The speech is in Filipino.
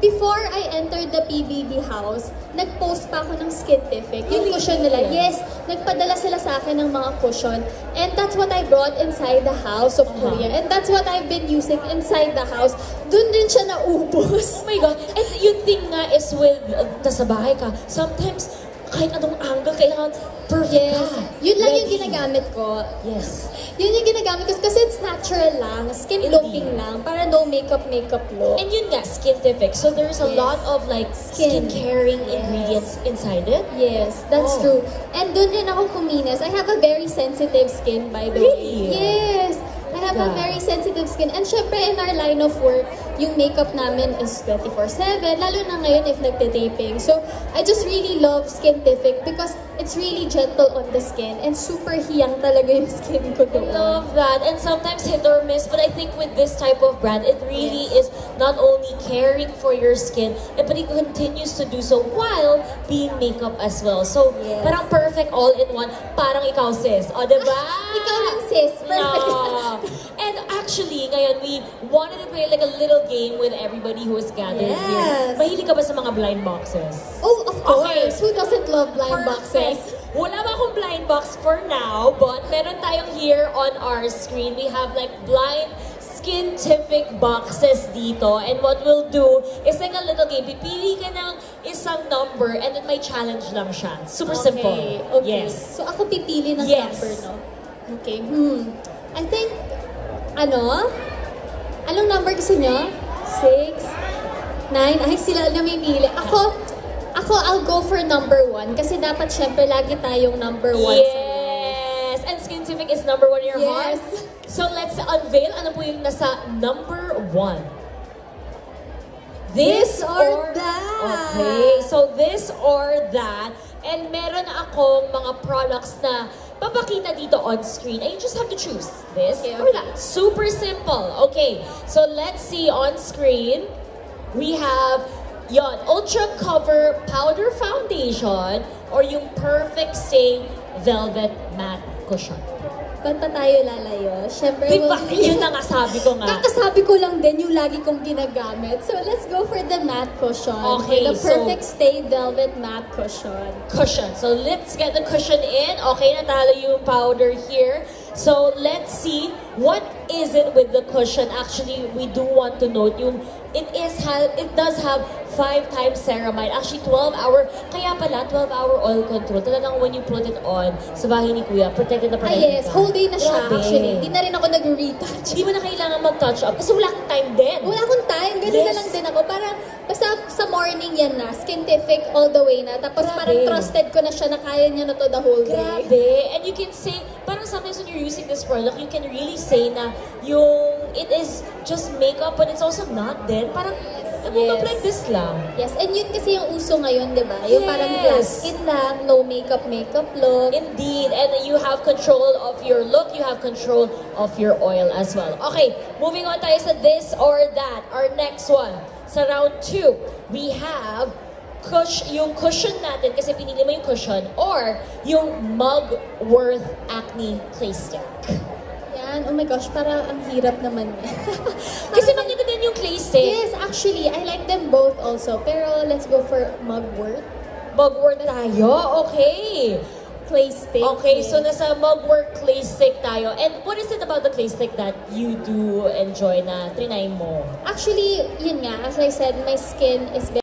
before I entered the PBB house, nag-post pa ako ng Skintific. Yung cushion nila. Yes, nagpadala sila sa akin ng mga cushion. And that's what I brought inside the house of Korea. And that's what I've been using inside the house. Doon din siya naubos. Oh my God. And yung thing nga is with, nasa bahay ka, sometimes, kahit anong angle, kailangan perfect ka. Yun lang yung ginagamit ko. Yes. Yun yung ginagamit ko kasi it's natural lang, skin looking lang, para no makeup look. And yun nga, Skintific. So there's a lot of like skin caring ingredients inside it. Yes, that's true. And dun rin ako kuminis. I have a very sensitive skin, by the way. Yes. I have a very sensitive skin. And syempre, in our line of work, yung makeup namin is 24/7, lalo na ngayon if nagte-taping. So, I just really love Skintific because it's really gentle on the skin and super hiyang talaga yung skin ko doon. Love that. And sometimes hit or miss, but I think with this type of brand, it really is not only caring for your skin, but it continues to do so while being makeup as well. So, parang perfect all-in-one. Parang ikaw, sis. O, diba? Ikaw lang, sis. Perfect. No. And actually, ngayon, we wanted to play like a little game with everybody who is gathered here. Mahilig ka ba sa mga blind boxes? Oh, of course. Who doesn't love blind boxes? Wala ba akong blind box for now, but meron tayong here on our screen. We have like blind Skintific boxes dito. And what we'll do is like a little game. Pipili ka ng isang number and then may challenge lang siya. Super simple. Okay. Yes. So ako pipili ng number, no? Okay. I think, anong number gusto nyo? 6, 9, ay sila namimili. Ako, I'll go for number 1 kasi dapat syempre lagi tayong number 1. Yes! And Skintific is number 1 in your heart. So let's unveil ano po yung nasa number 1. This or that. Okay, so this or that. And meron akong mga products na papakita dito on screen. And you just have to choose this or that. Super simple. Okay, so let's see on screen. We have yon Ultra Cover Powder Foundation or yung Perfect Stay Velvet Matte Cushion. Ba't pa tayo lalayo? Siyempre, diba? Yun na nga sabi ko nga. Kakasabi ko lang din yung lagi kong ginagamit. So, let's go for the matte cushion. Okay, the Perfect Stay Velvet Matte Cushion. Cushion. So, let's get the cushion in. Okay, natalo yung powder here. So, let's see what is it with the cushion. Actually, we do want to note yung it does have 5 times ceramide. Actually, 12-hour. Kaya pala, 12-hour oil control. Talagang when you put it on sa bahay ni Kuya, protected na protected. Yes, whole day na siya actually. Hindi na rin ako nag-retouch. Hindi mo na kailangan mag-touch up kasi wala kang time din. Wala akong time. Ganun na lang din ako. Parang, basta sa morning yan na. Skintific all the way na. Tapos parang trusted ko na siya na kaya niya na to the whole day. Grabe. And you can say, parang sometimes when you're using this product, you can really say na yung it is just makeup but it's also not then. Parang, like this lang. Yes, and yun kasi yung uso ngayon, di ba? Yung parang glass skin lang, no makeup look. Indeed, and you have control of your look, you have control of your oil as well. Okay, moving on tayo sa this or that. Our next one, sa round 2, we have yung cushion natin, kasi pinili mo yung cushion, or yung Mugworth Acne Clay Stick. Oh my gosh, parang ang hirap naman. Kasi maganda din yung clay stick. Yes, actually, I like them both also. Pero let's go for Mugworth. Mugworth tayo? Okay. Clay stick. Okay, so nasa Mugworth clay stick tayo. And what is it about the clay stick that you do enjoy na trinay mo? Actually, yun nga, as I said, my skin is very